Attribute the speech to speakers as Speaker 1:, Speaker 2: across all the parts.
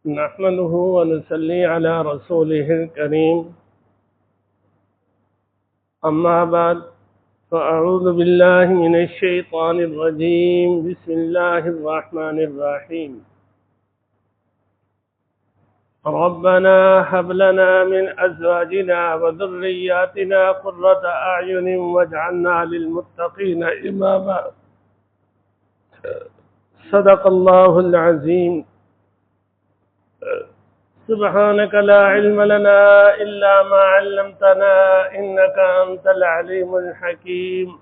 Speaker 1: نحمده ونصلي على رسوله الكريم. أما بعد فأعوذ بالله من الشيطان الرجيم. بسم الله الرحمن الرحيم. ربنا هب لنا من أزواجنا وذرياتنا قرة أعين واجعلنا للمتقين إماما. صدق الله العظيم. سبحانك لا علم لنا إلا ما علمتنا إنك أنت العليم الحكيم.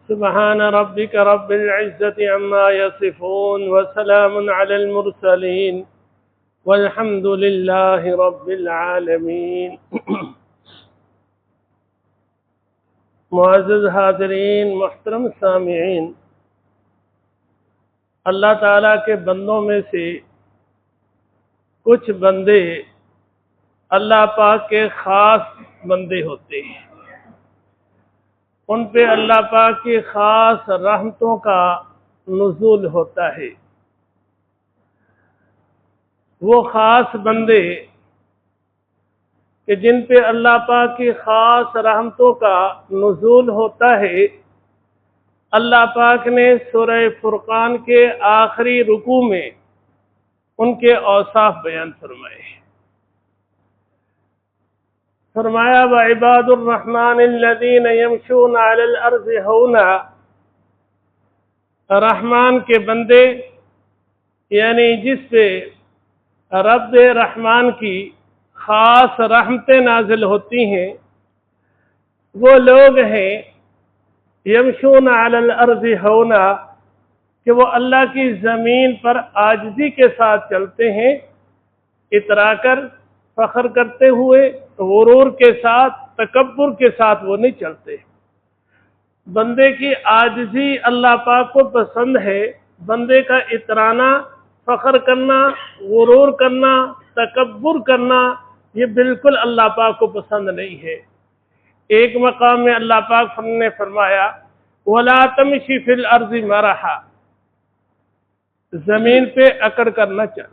Speaker 1: سبحان ربك رب العزة عما يصفون وسلام على المرسلين والحمد لله رب العالمين. معزز حاضرین، محترم سامعین، اللہ تعالیٰ کے بندوں میں سے کچھ بندے اللہ پاک کے خاص بندے ہوتے ہیں. ان پہ اللہ پاک کی خاص رحمتوں کا نزول ہوتا ہے. وہ خاص بندے کہ جن پہ اللہ پاک کی خاص رحمتوں کا نزول ہوتا ہے، اللہ پاک نے سورہ فرقان کے آخری رکوع میں ان کے اوصاف بیان فرمائے. فرمایا وعباد الرحمن الذین یمشون علی الارض ہونا. رحمان کے بندے یعنی جس پہ رب رحمان کی خاص رحمتیں نازل ہوتی ہیں، وہ لوگ ہیں یمشون علی الارض ہونا کہ وہ اللہ کی زمین پر عاجزی کے ساتھ چلتے ہیں، اترا کر، فخر کرتے ہوئے، غرور کے ساتھ، تکبر کے ساتھ وہ نہیں چلتے. بندے کی عاجزی اللہ پاک کو پسند ہے. بندے کا اترانا، فخر کرنا، غرور کرنا، تکبر کرنا، یہ بالکل اللہ پاک کو پسند نہیں ہے. ایک مقام میں اللہ پاک نے فرمایا وَلَا تَمْشِ فِي الْأَرْضِ مَرَحًا. زمین پہ اکڑ کر نہ چل.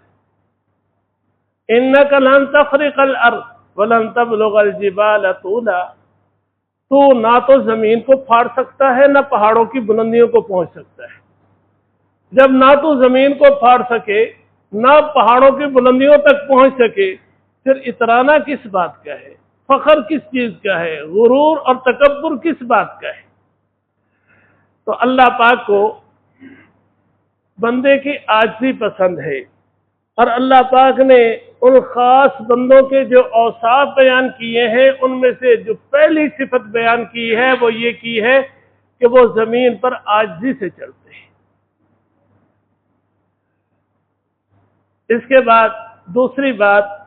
Speaker 1: اِنَّكَ لَن تَخْرِقَ الْأَرْضَ وَلَن تَبْلُغَ الْجِبَالَ طُولًا. تو نہ تو زمین کو پھاڑ سکتا ہے، نہ پہاڑوں کی بلندیوں کو پہنچ سکتا ہے. جب نہ تو زمین کو پھاڑ سکے، نہ پہاڑوں کی بلندیوں تک پہنچ سکے، پھر اترانا کس بات کا ہے؟ فخر کس چیز کا ہے؟ غرور اور تکبر کس بات کا ہے؟ تو اللہ پاک کو بندے کی عاجزی پسند ہے. اور اللہ پاک نے ان خاص بندوں کے جو اوصاف بیان کیے ہیں، ان میں سے جو پہلی صفت بیان کی ہے وہ یہ کی ہے کہ وہ زمین پر عاجزی سے چلتے ہیں. اس کے بعد دوسری بات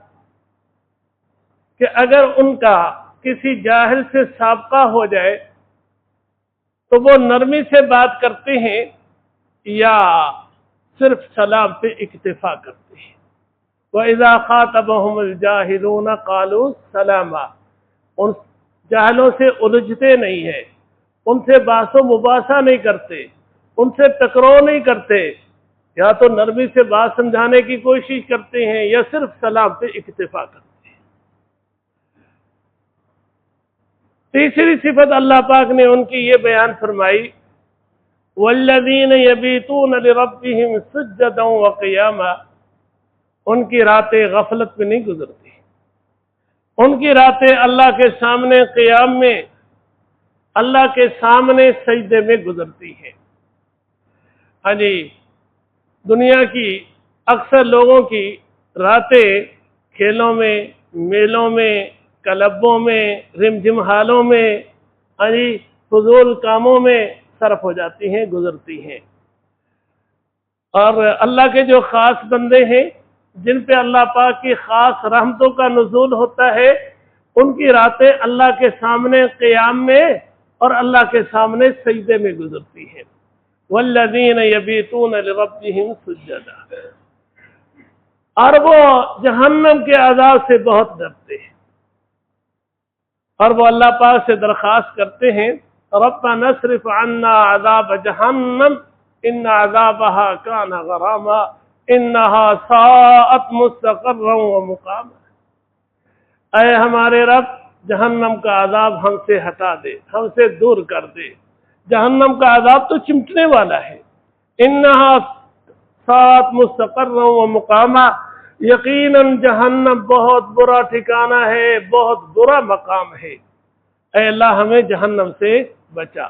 Speaker 1: کہ اگر ان کا کسی جاہل سے سابقہ ہو جائے تو وہ نرمی سے بات کرتے ہیں یا صرف سلام پہ اکتفا کرتے ہیں. وَإِذَا خَاطَبَهُمُ الْجَاهِلُونَ قَالُوا سَلَامًا. ان جاہلوں سے الجھتے نہیں ہیں، ان سے بحث و مباحثہ نہیں کرتے، ان سے ٹکراؤ نہیں کرتے. یا تو نرمی سے بات سمجھانے کی کوشش کرتے ہیں یا صرف سلام پہ اکتفا کرتے ہیں. تیسری صفت اللہ پاک نے ان کی یہ بیان فرمائی وَالَّذِينَ يَبِيتُونَ لِرَبِّهِمْ سُجَّدًا وَقِيَامًا. ان کی راتیں غفلت میں نہیں گزرتی. ان کی راتیں اللہ کے سامنے قیام میں، اللہ کے سامنے سجدے میں گزرتی ہیں. ہاں جی، دنیا کی اکثر لوگوں کی راتیں کھیلوں میں، میلوں میں، کلبوں میں، رمجم حالوں میں، ہاں جی، فضول کاموں میں صرف ہو جاتی ہیں، گزرتی ہیں. اور اللہ کے جو خاص بندے ہیں جن پہ اللہ پاک کی خاص رحمتوں کا نزول ہوتا ہے، ان کی راتیں اللہ کے سامنے قیام میں اور اللہ کے سامنے سجدے میں گزرتی ہیں. وَالَّذِينَ يَبِيتُونَ لِرَبِّهِمْ سُجَّدًا. اور وہ جہنم کے عذاب سے بہت ڈرتے ہیں اور وہ اللہ پاک سے درخواست کرتے ہیں ربنا اصرف عنا عذاب جہنم ان عذابها کان غراما انہا ساءت مستقرا ومقاما۔ اے ہمارے رب، جہنم کا عذاب ہم سے ہٹا دے، ہم سے دور کر دے، جہنم کا عذاب تو چمٹنے والا ہے۔ انہا ساءت مستقرا ومقاما، یقیناً جہنم بہت برا ٹھکانہ ہے، بہت برا مقام ہے۔ اے اللہ ہمیں جہنم سے بچا۔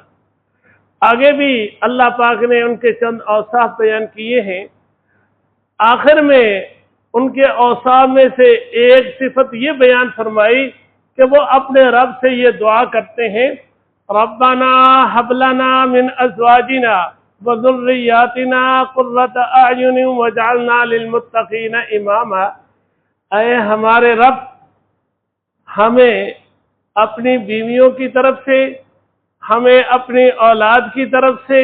Speaker 1: آگے بھی اللہ پاک نے ان کے چند اوصاف بیان کیے ہیں، آخر میں ان کے اوصاف میں سے ایک صفت یہ بیان فرمائی کہ وہ اپنے رب سے یہ دعا کرتے ہیں، ربنا ہب لنا من ازواجنا وذریاتنا قرۃ اعین واجعلنا للمتقین اماما۔ اے ہمارے رب، ہمیں اپنی بیویوں کی طرف سے، ہمیں اپنی اولاد کی طرف سے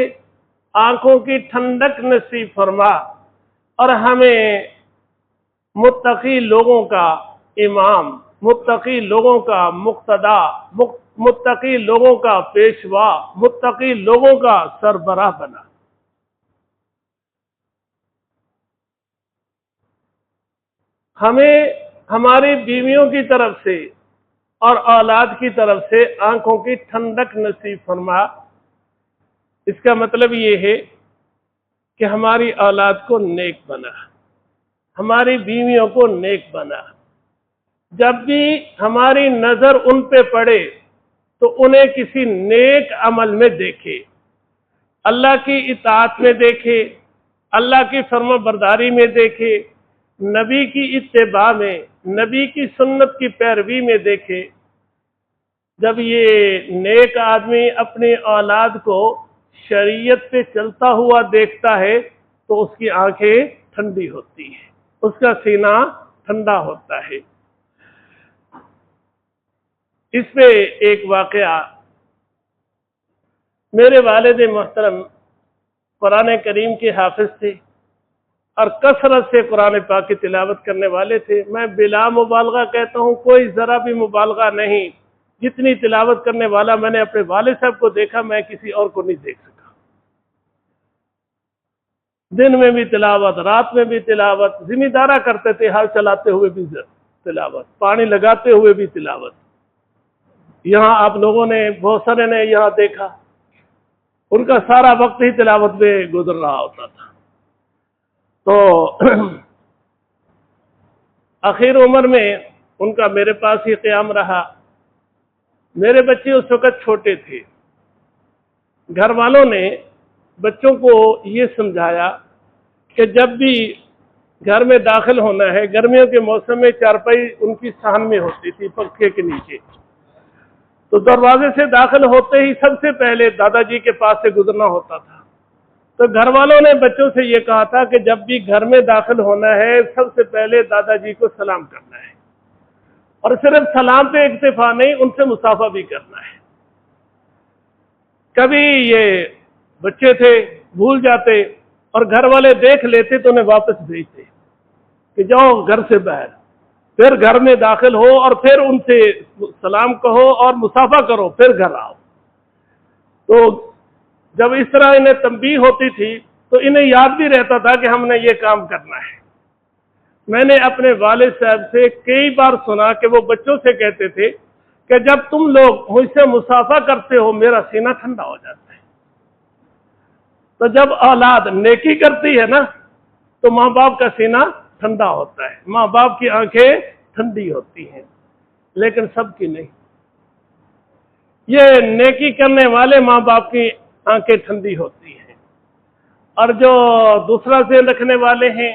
Speaker 1: آنکھوں کی ٹھنڈک نصیب فرما، اور ہمیں متقی لوگوں کا امام، متقی لوگوں کا مقتدا، متقی لوگوں کا پیشوا، متقی لوگوں کا سربراہ بنا۔ ہمیں ہماری بیویوں کی طرف سے اور اولاد کی طرف سے آنکھوں کی ٹھنڈک نصیب فرما۔ اس کا مطلب یہ ہے کہ ہماری اولاد کو نیک بنا، ہماری بیویوں کو نیک بنا۔ جب بھی ہماری نظر ان پہ پڑے تو انہیں کسی نیک عمل میں دیکھے، اللہ کی اطاعت میں دیکھے، اللہ کی فرما برداری میں دیکھے، نبی کی اتباع میں، نبی کی سنت کی پیروی میں دیکھے۔ جب یہ نیک آدمی اپنی اولاد کو شریعت پہ چلتا ہوا دیکھتا ہے تو اس کی آنکھیں ٹھنڈی ہوتی ہیں، اس کا سینہ ٹھنڈا ہوتا ہے۔ اس پہ ایک واقعہ، میرے والد محترم قرآن کریم کے حافظ تھے اور کثرت سے قرآن پاک کی تلاوت کرنے والے تھے۔ میں بلا مبالغہ کہتا ہوں، کوئی ذرا بھی مبالغہ نہیں، جتنی تلاوت کرنے والا میں نے اپنے والد صاحب کو دیکھا، میں کسی اور کو نہیں دیکھ سکا۔ دن میں بھی تلاوت، رات میں بھی تلاوت، ذمہ دارہ کرتے تھے، ہل چلاتے ہوئے بھی تلاوت، پانی لگاتے ہوئے بھی تلاوت۔ یہاں آپ لوگوں نے بہت سارے نے یہاں دیکھا، ان کا سارا وقت ہی تلاوت میں گزر رہا ہوتا تھا۔ تو آخر عمر میں ان کا میرے پاس ہی قیام رہا۔ میرے بچے اس وقت چھوٹے تھے۔ گھر والوں نے بچوں کو یہ سمجھایا کہ جب بھی گھر میں داخل ہونا ہے، گرمیوں کے موسم میں چارپائی ان کی صحن میں ہوتی تھی پنکھے کے نیچے، تو دروازے سے داخل ہوتے ہی سب سے پہلے دادا جی کے پاس سے گزرنا ہوتا تھا۔ تو گھر والوں نے بچوں سے یہ کہا تھا کہ جب بھی گھر میں داخل ہونا ہے سب سے پہلے دادا جی کو سلام کرنا ہے، اور صرف سلام پہ اکتفا نہیں، ان سے مصافحہ بھی کرنا ہے۔ کبھی یہ بچے تھے بھول جاتے اور گھر والے دیکھ لیتے تو انہیں واپس بھیجتے کہ جاؤ گھر سے باہر، پھر گھر میں داخل ہو اور پھر ان سے سلام کہو اور مصافحہ کرو، پھر گھر آؤ۔ تو جب اس طرح انہیں تنبیہ ہوتی تھی تو انہیں یاد بھی رہتا تھا کہ ہم نے یہ کام کرنا ہے۔ میں نے اپنے والد صاحب سے کئی بار سنا کہ وہ بچوں سے کہتے تھے کہ جب تم لوگ مجھ سے مصافحہ کرتے ہو میرا سینہ ٹھنڈا ہو جاتا ہے۔ تو جب اولاد نیکی کرتی ہے نا تو ماں باپ کا سینہ ٹھنڈا ہوتا ہے، ماں باپ کی آنکھیں ٹھنڈی ہوتی ہیں، لیکن سب کی نہیں۔ یہ نیکی کرنے والے ماں باپ کی آنکھیں ٹھنڈی ہوتی ہیں، اور جو دوسرا ذہن رکھنے والے ہیں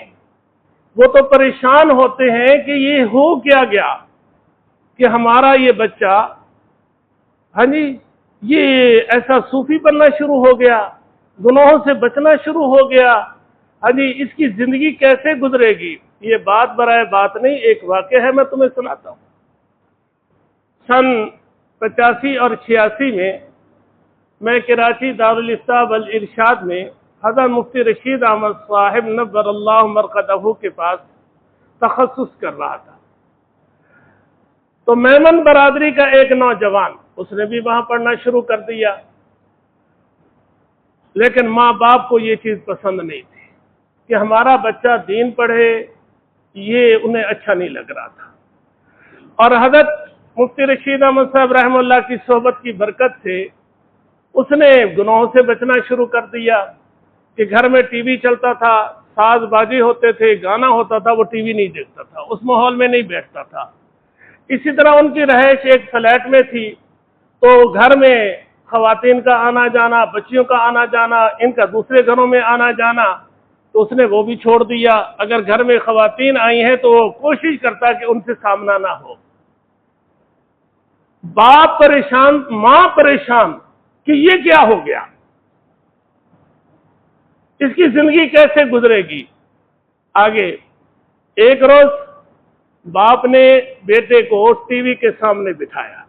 Speaker 1: وہ تو پریشان ہوتے ہیں کہ یہ ہو کیا گیا کہ ہمارا یہ بچہ ہاں جی یہ ایسا صوفی بننا شروع ہو گیا، گناہوں سے بچنا شروع ہو گیا، ہاں جی اس کی زندگی کیسے گزرے گی۔ یہ بات برائے بات نہیں، ایک واقعہ ہے، میں تمہیں سناتا ہوں۔ سن 85 اور 86 میں کراچی دارالافتاء والارشاد میں حضرت مفتی رشید احمد صاحب نور اللہ مرقدہ کے پاس تخصص کر رہا تھا۔ تو میمن برادری کا ایک نوجوان، اس نے بھی وہاں پڑھنا شروع کر دیا۔ لیکن ماں باپ کو یہ چیز پسند نہیں تھی کہ ہمارا بچہ دین پڑھے، یہ انہیں اچھا نہیں لگ رہا تھا۔ اور حضرت مفتی رشید احمد صاحب رحمہ اللہ کی صحبت کی برکت سے اس نے گناہوں سے بچنا شروع کر دیا کہ گھر میں ٹی وی چلتا تھا، ساز بازی ہوتے تھے، گانا ہوتا تھا، وہ ٹی وی نہیں دیکھتا تھا، اس ماحول میں نہیں بیٹھتا تھا۔ اسی طرح ان کی رہائش ایک فلیٹ میں تھی، تو گھر میں خواتین کا آنا جانا، بچیوں کا آنا جانا، ان کا دوسرے گھروں میں آنا جانا، تو اس نے وہ بھی چھوڑ دیا۔ اگر گھر میں خواتین آئی ہیں تو وہ کوشش کرتا کہ ان سے سامنا نہ ہو۔ باپ پریشان، ماں پریشان کہ یہ کیا ہو گیا، اس کی زندگی کیسے گزرے گی آگے۔ ایک روز باپ نے بیٹے کو ٹی وی کے سامنے بٹھایا،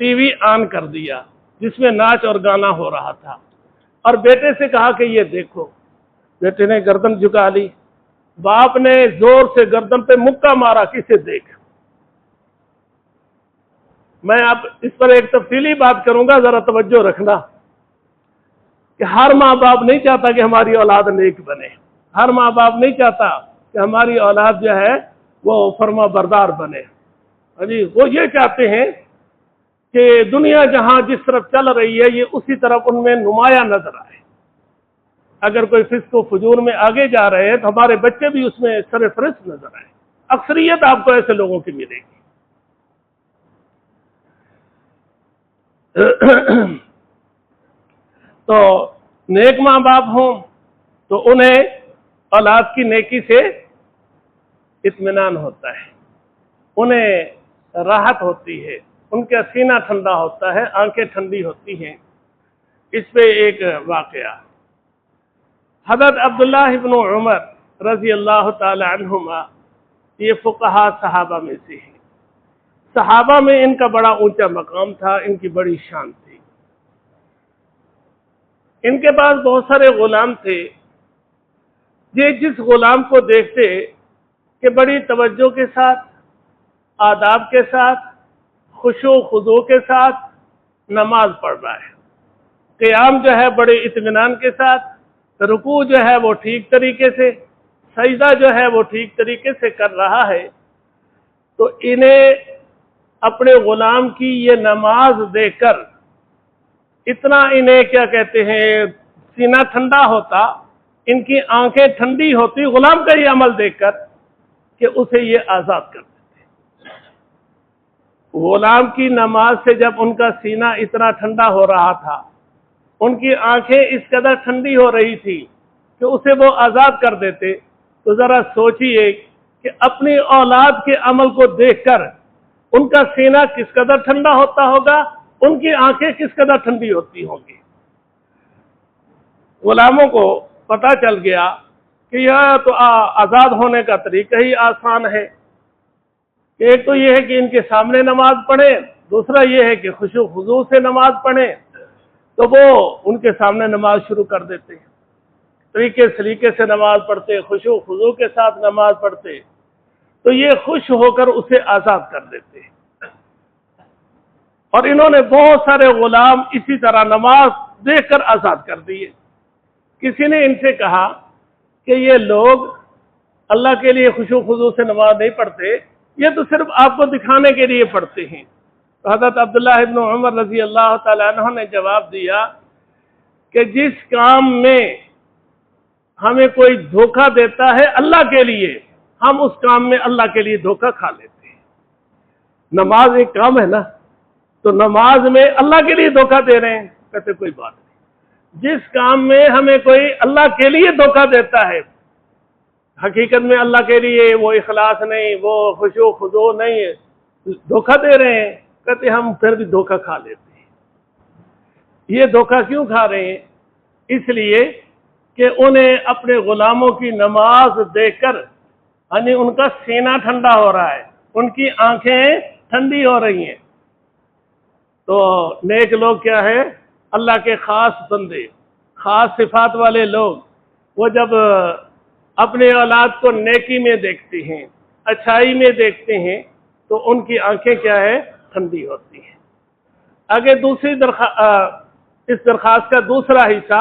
Speaker 1: ٹی وی آن کر دیا جس میں ناچ اور گانا ہو رہا تھا، اور بیٹے سے کہا کہ یہ دیکھو۔ بیٹے نے گردن جھکا لی، باپ نے زور سے گردن پہ مکہ مارا کہ اسے دیکھ۔ میں اب اس پر ایک تفصیلی بات کروں گا، ذرا توجہ رکھنا کہ ہر ماں باپ نہیں چاہتا کہ ہماری اولاد نیک بنے، ہر ماں باپ نہیں چاہتا کہ ہماری اولاد جو ہے وہ فرما بردار بنے۔ جی، وہ یہ چاہتے ہیں کہ دنیا جہاں جس طرف چل رہی ہے یہ اسی طرف ان میں نمایاں نظر آئے۔ اگر کوئی فسق و فجور میں آگے جا رہے ہیں تو ہمارے بچے بھی اس میں سرفرست نظر آئے۔ اکثریت آپ کو ایسے لوگوں کی ملے گی۔ تو نیک ماں باپ ہوں تو انہیں اولاد کی نیکی سے اطمینان ہوتا ہے، انہیں راحت ہوتی ہے، ان کا سینہ ٹھنڈا ہوتا ہے، آنکھیں ٹھنڈی ہوتی ہیں۔ اس پہ ایک واقعہ، حضرت عبداللہ ابن عمر رضی اللہ تعالی عنہما، یہ فقہاء صحابہ میں سے ہیں، صحابہ میں ان کا بڑا اونچا مقام تھا، ان کی بڑی شان تھی۔ ان کے پاس بہت سارے غلام تھے، یہ جس غلام کو دیکھتے کہ بڑی توجہ کے ساتھ، آداب کے ساتھ، خشوع و خضوع کے ساتھ نماز پڑھ رہا ہے، قیام جو ہے بڑے اطمینان کے ساتھ، رکوع جو ہے وہ ٹھیک طریقے سے، سجدہ جو ہے وہ ٹھیک طریقے سے کر رہا ہے، تو انہیں اپنے غلام کی یہ نماز دیکھ کر اتنا انہیں کیا کہتے ہیں سینہ ٹھنڈا ہوتا، ان کی آنکھیں ٹھنڈی ہوتی غلام کا یہ عمل دیکھ کر کہ اسے یہ آزاد کر دیتے۔ غلام کی نماز سے جب ان کا سینہ اتنا ٹھنڈا ہو رہا تھا، ان کی آنکھیں اس قدر ٹھنڈی ہو رہی تھی کہ اسے وہ آزاد کر دیتے، تو ذرا سوچئے کہ اپنی اولاد کے عمل کو دیکھ کر ان کا سینہ کس قدر ٹھنڈا ہوتا ہوگا، ان کی آنکھیں کس قدر ٹھنڈی ہوتی ہوں گی۔ غلاموں کو پتہ چل گیا کہ یہ تو آزاد ہونے کا طریقہ ہی آسان ہے، کہ ایک تو یہ ہے کہ ان کے سامنے نماز پڑھیں، دوسرا یہ ہے کہ خشوع و خضوع سے نماز پڑھیں، تو وہ ان کے سامنے نماز شروع کر دیتے ہیں، طریقے سلیقے سے نماز پڑھتے، خشوع و خضوع کے ساتھ نماز پڑھتے، تو یہ خوش ہو کر اسے آزاد کر دیتے ہیں۔ اور انہوں نے بہت سارے غلام اسی طرح نماز دیکھ کر آزاد کر دیے۔ کسی نے ان سے کہا کہ یہ لوگ اللہ کے لیے خشوع و خضوع سے نماز نہیں پڑھتے، یہ تو صرف آپ کو دکھانے کے لیے پڑھتے ہیں۔ تو حضرت عبداللہ ابن عمر رضی اللہ تعالیٰ عنہ نے جواب دیا کہ جس کام میں ہمیں کوئی دھوکہ دیتا ہے اللہ کے لیے، ہم اس کام میں اللہ کے لیے دھوکہ کھا لیتے ہیں۔ نماز ایک کام ہے نا، تو نماز میں اللہ کے لیے دھوکہ دے رہے ہیں، کہتے کوئی بات نہیں۔ جس کام میں ہمیں کوئی اللہ کے لیے دھوکہ دیتا ہے، حقیقت میں اللہ کے لیے وہ اخلاص نہیں، وہ خشوع و خضوع نہیں ہے، دھوکہ دے رہے ہیں، کہتے ہم پھر بھی دھوکہ کھا لیتے ہیں۔ یہ دھوکہ کیوں کھا رہے ہیں؟ اس لیے کہ انہیں اپنے غلاموں کی نماز دیکھ کر یعنی ان کا سینہ ٹھنڈا ہو رہا ہے، ان کی آنکھیں ٹھنڈی ہو رہی ہیں۔ تو نیک لوگ کیا ہے؟ اللہ کے خاص بندے، خاص صفات والے لوگ، وہ جب اپنے اولاد کو نیکی میں دیکھتے ہیں، اچھائی میں دیکھتے ہیں، تو ان کی آنکھیں کیا ہے؟ ٹھنڈی ہوتی ہیں۔ آگے اس درخواست کا دوسرا حصہ،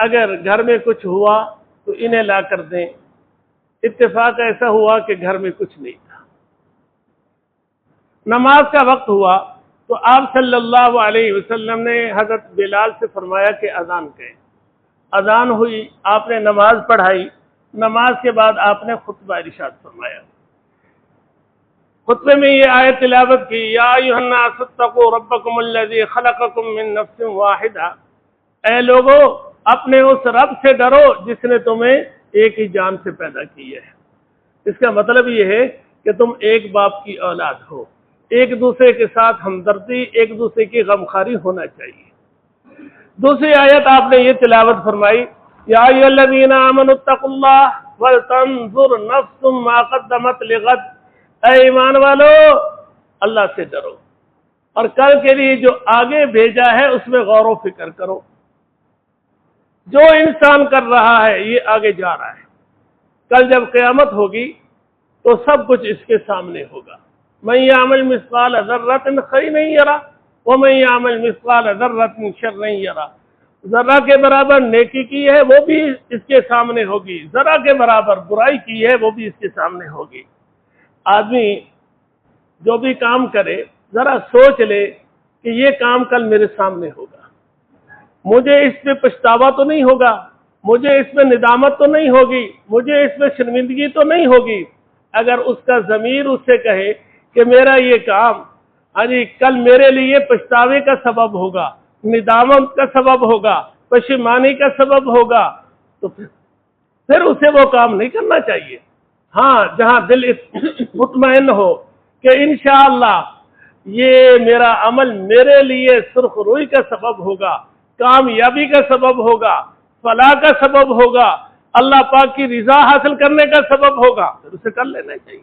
Speaker 1: اگر گھر میں کچھ ہوا تو انہیں لا کر دیں۔ اتفاق ایسا ہوا کہ گھر میں کچھ نہیں تھا۔ نماز کا وقت ہوا تو آپ صلی اللہ علیہ وسلم نے حضرت بلال سے فرمایا کہ اذان کہیں۔ اذان ہوئی، آپ نے نماز پڑھائی، نماز کے بعد آپ نے خطبہ ارشاد فرمایا۔ خطبے میں یہ آیت تلاوت کی، یا ایھا الناس اتقوا ربکم الذی خلقکم من نفس واحدہ، اے لوگو اپنے اس رب سے ڈرو جس نے تمہیں ایک ہی جان سے پیدا کی ہے۔ اس کا مطلب یہ ہے کہ تم ایک باپ کی اولاد ہو، ایک دوسرے کے ساتھ ہمدردی، ایک دوسرے کی غمخواری ہونا چاہیے۔ دوسری آیت آپ نے یہ تلاوت فرمائی، یا ایھا الذین آمنوا اتقوا اللہ ولتنظر نفس ما قدمت لغد، اے ایمان والو اللہ سے ڈرو اور کل کے لیے جو آگے بھیجا ہے اس میں غور و فکر کرو۔ جو انسان کر رہا ہے یہ آگے جا رہا ہے، کل جب قیامت ہوگی تو سب کچھ اس کے سامنے ہوگا۔ من یعمل مثقال ذرۃ خیرا یرہ ومن یعمل مثقال ذرۃ شرا یرہ، ذرہ کے برابر نیکی کی ہے وہ بھی اس کے سامنے ہوگی، ذرہ کے برابر برائی کی ہے وہ بھی اس کے سامنے ہوگی۔ آدمی جو بھی کام کرے ذرا سوچ لے کہ یہ کام کل میرے سامنے ہوگا، مجھے اس پہ پچھتاوا تو نہیں ہوگا، مجھے اس میں ندامت تو نہیں ہوگی، مجھے اس میں شرمندگی تو نہیں ہوگی۔ اگر اس کا ضمیر اس سے کہے کہ میرا یہ کام کل میرے لیے پچھتاوے کا سبب ہوگا، ندامت کا سبب ہوگا، پشیمانی کا سبب ہوگا، تو پھر اسے وہ کام نہیں کرنا چاہیے۔ ہاں، جہاں دل مطمئن ہو کہ انشاءاللہ یہ میرا عمل میرے لیے سرخ روئی کا سبب ہوگا، کامیابی کا سبب ہوگا، فلاح کا سبب ہوگا، اللہ پاک کی رضا حاصل کرنے کا سبب ہوگا، پھر اسے کر لینا چاہیے۔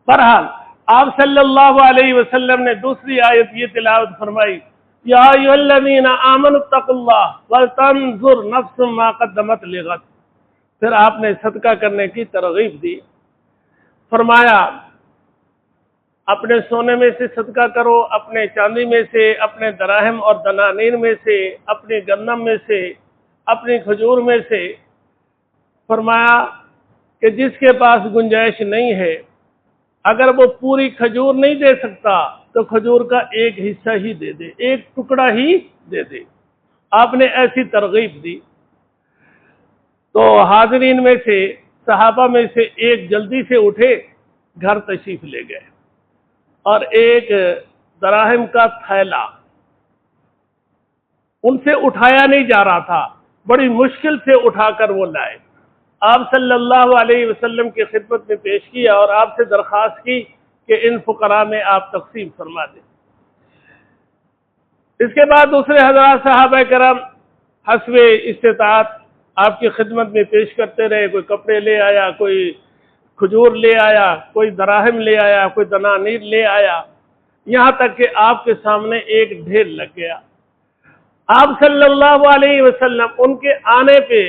Speaker 1: بہرحال آپ صلی اللہ علیہ وسلم نے دوسری آیت یہ تلاوت فرمائی، یا ایھا الذین آمنوا اتقوا اللہ ولتنظر نفس ما قدمت لغد۔ پھر آپ نے صدقہ کرنے کی ترغیب دی، فرمایا اپنے سونے میں سے صدقہ کرو، اپنے چاندی میں سے، اپنے دراہم اور دنانیر میں سے، اپنی گندم میں سے، اپنی کھجور میں سے۔ فرمایا کہ جس کے پاس گنجائش نہیں ہے، اگر وہ پوری کھجور نہیں دے سکتا تو کھجور کا ایک حصہ ہی دے دے، ایک ٹکڑا ہی دے دے۔ آپ نے ایسی ترغیب دی تو حاضرین میں سے، صحابہ میں سے ایک جلدی سے اٹھے، گھر تشریف لے گئے اور ایک دراہم کا تھیلا ان سے اٹھایا نہیں جا رہا تھا، بڑی مشکل سے اٹھا کر وہ لائے، آپ صلی اللہ علیہ وسلم کی خدمت میں پیش کیا اور آپ سے درخواست کی کہ ان فقراء میں آپ تقسیم فرما دیں۔ اس کے بعد دوسرے حضرات صحابہ کرام حسب استطاعت آپ کی خدمت میں پیش کرتے رہے، کوئی کپڑے لے آیا، کوئی کھجور لے آیا، کوئی دراہم لے آیا، کوئی دنانیر لے آیا، یہاں تک کہ آپ کے سامنے ایک ڈھیر لگ گیا۔ آپ صلی اللہ علیہ وسلم ان کے آنے پہ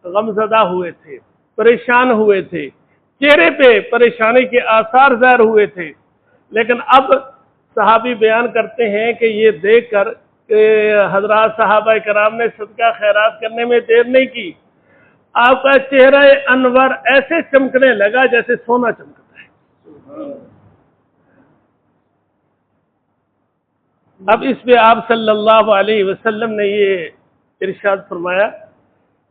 Speaker 1: غمزدہ ہوئے تھے، پریشان ہوئے تھے، چہرے پہ پریشانی کے آثار ظاہر ہوئے تھے، لیکن اب صحابی بیان کرتے ہیں کہ یہ دیکھ کر کہ حضرات صحابہ کرام نے صدقہ خیرات کرنے میں دیر نہیں کی، آپ کا چہرہ انور ایسے چمکنے لگا جیسے سونا چمکتا ہے۔ اب اس پہ آپ صلی اللہ علیہ وسلم نے یہ ارشاد فرمایا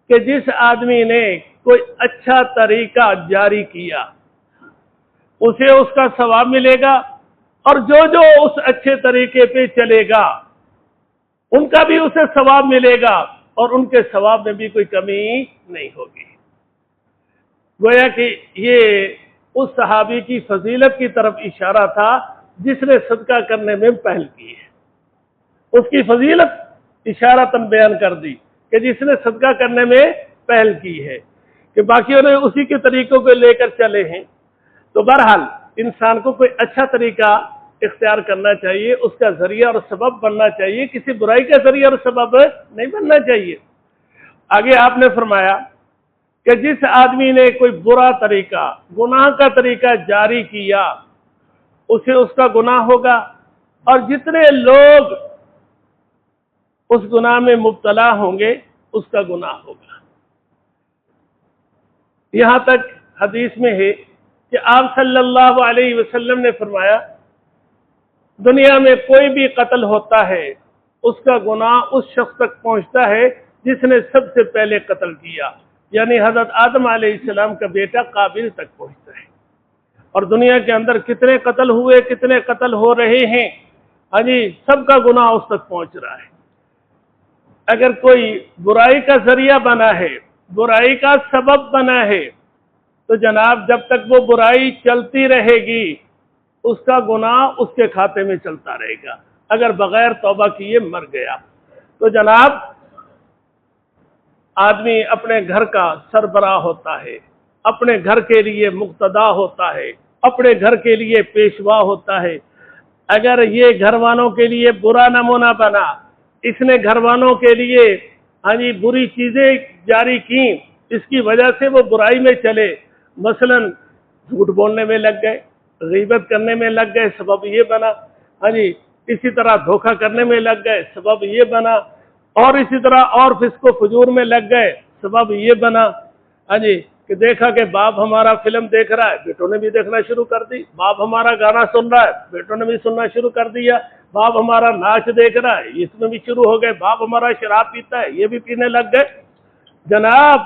Speaker 1: کہ جس آدمی نے کوئی اچھا طریقہ جاری کیا اسے اس کا ثواب ملے گا، اور جو اس اچھے طریقے پہ چلے گا ان کا بھی اسے ثواب ملے گا، اور ان کے ثواب میں بھی کوئی کمی نہیں ہوگی۔ گویا کہ یہ اس صحابی کی فضیلت کی طرف اشارہ تھا جس نے صدقہ کرنے میں پہل کی ہے، اس کی فضیلت اشارتاً بیان کر دی کہ جس نے صدقہ کرنے میں پہل کی ہے، کہ باقیوں نے اسی کے طریقوں کو لے کر چلے ہیں۔ تو بہرحال انسان کو کوئی اچھا طریقہ اختیار کرنا چاہیے، اس کا ذریعہ اور سبب بننا چاہیے، کسی برائی کا ذریعہ اور سبب نہیں بننا چاہیے۔ آگے آپ نے فرمایا کہ جس آدمی نے کوئی برا طریقہ، گناہ کا طریقہ جاری کیا اسے اس کا گناہ ہوگا، اور جتنے لوگ اس گناہ میں مبتلا ہوں گے اس کا گناہ ہوگا۔ یہاں تک حدیث میں ہے کہ آپ صلی اللہ علیہ وسلم نے فرمایا دنیا میں کوئی بھی قتل ہوتا ہے اس کا گناہ اس شخص تک پہنچتا ہے جس نے سب سے پہلے قتل کیا، یعنی حضرت آدم علیہ السلام کا بیٹا قابل تک پہنچتا ہے۔ اور دنیا کے اندر کتنے قتل ہوئے، کتنے قتل ہو رہے ہیں، ہاں جی، سب کا گناہ اس تک پہنچ رہا ہے۔ اگر کوئی برائی کا ذریعہ بنا ہے، برائی کا سبب بنا ہے، تو جناب جب تک وہ برائی چلتی رہے گی اس کا گناہ اس کے کھاتے میں چلتا رہے گا۔ اگر بغیر توبہ کیے مر گیا تو جناب آدمی اپنے گھر کا سربراہ ہوتا ہے، اپنے گھر کے لیے مقتدا ہوتا ہے، اپنے گھر کے لیے پیشوا ہوتا ہے۔ اگر یہ گھر والوں کے لیے برا نمونہ بنا، اس نے گھر والوں کے لیے ہاں جی بری چیزیں جاری کی، اس کی وجہ سے وہ برائی میں چلے، مثلا جھوٹ بولنے میں لگ گئے، غیبت کرنے میں لگ گئے، سبب یہ بنا، ہاں جی اسی طرح دھوکہ کرنے میں لگ گئے، سبب یہ بنا، اور اسی طرح اور فسق و فجور میں لگ گئے، سبب یہ بنا، ہاں جی کہ دیکھا کہ باپ ہمارا فلم دیکھ رہا ہے، بیٹوں نے بھی دیکھنا شروع کر دی، باپ ہمارا گانا سن رہا ہے، بیٹوں نے بھی سننا شروع کر دیا، باپ ہمارا ناچ دیکھ رہا ہے، اس میں بھی شروع ہو گئے، باپ ہمارا شراب پیتا ہے، یہ بھی پینے لگ گئے۔ جناب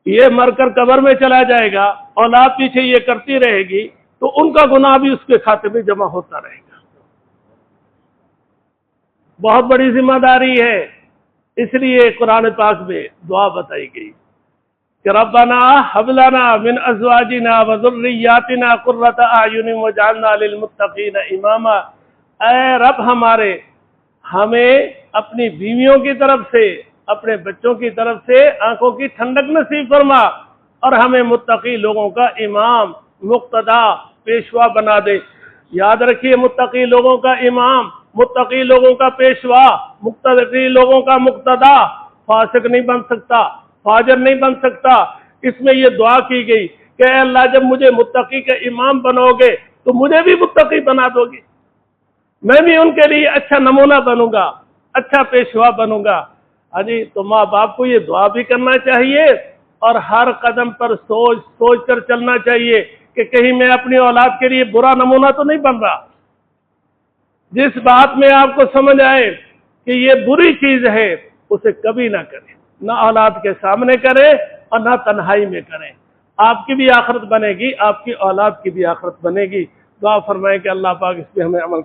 Speaker 1: یہ مر کر قبر میں چلا جائے گا، اولاد پیچھے یہ کرتی رہے گی تو ان کا گناہ بھی اس کے کھاتے میں جمع ہوتا رہے گا۔ بہت بڑی ذمہ داری ہے، اس لیے قرآن پاک میں دعا بتائی گئی کہ ربنا ہب لنا من ازواجنا وذریاتنا قرۃ اعین واجعلنا للمتقین اماما۔ اے رب ہمارے، ہمیں اپنی بیویوں کی طرف سے، اپنے بچوں کی طرف سے آنکھوں کی ٹھنڈک نصیب فرما، اور ہمیں متقی لوگوں کا امام، مقتدا، پیشوا بنا دے۔ یاد رکھیے، متقی لوگوں کا امام، متقی لوگوں کا پیشوا، متقی لوگوں کا مقتدا فاسق نہیں بن سکتا، فاجر نہیں بن سکتا۔ اس میں یہ دعا کی گئی کہ اے اللہ جب مجھے متقی کا امام بنو گے تو مجھے بھی متقی بنا دو گے، میں بھی ان کے لیے اچھا نمونہ بنوں گا، اچھا پیشوا بنوں گا۔ ہاں جی، تو ماں باپ کو یہ دعا بھی کرنا چاہیے، اور ہر قدم پر سوچ کر چلنا چاہیے کہ کہیں میں اپنی اولاد کے لیے برا نمونہ تو نہیں بن رہا۔ جس بات میں آپ کو سمجھ آئے کہ یہ بری چیز ہے اسے کبھی نہ کریں، نہ اولاد کے سامنے کریں اور نہ تنہائی میں کریں۔ آپ کی بھی آخرت بنے گی، آپ کی اولاد کی بھی آخرت بنے گی۔ دعا فرمائیں کہ اللہ پاک اس پہ ہمیں عمل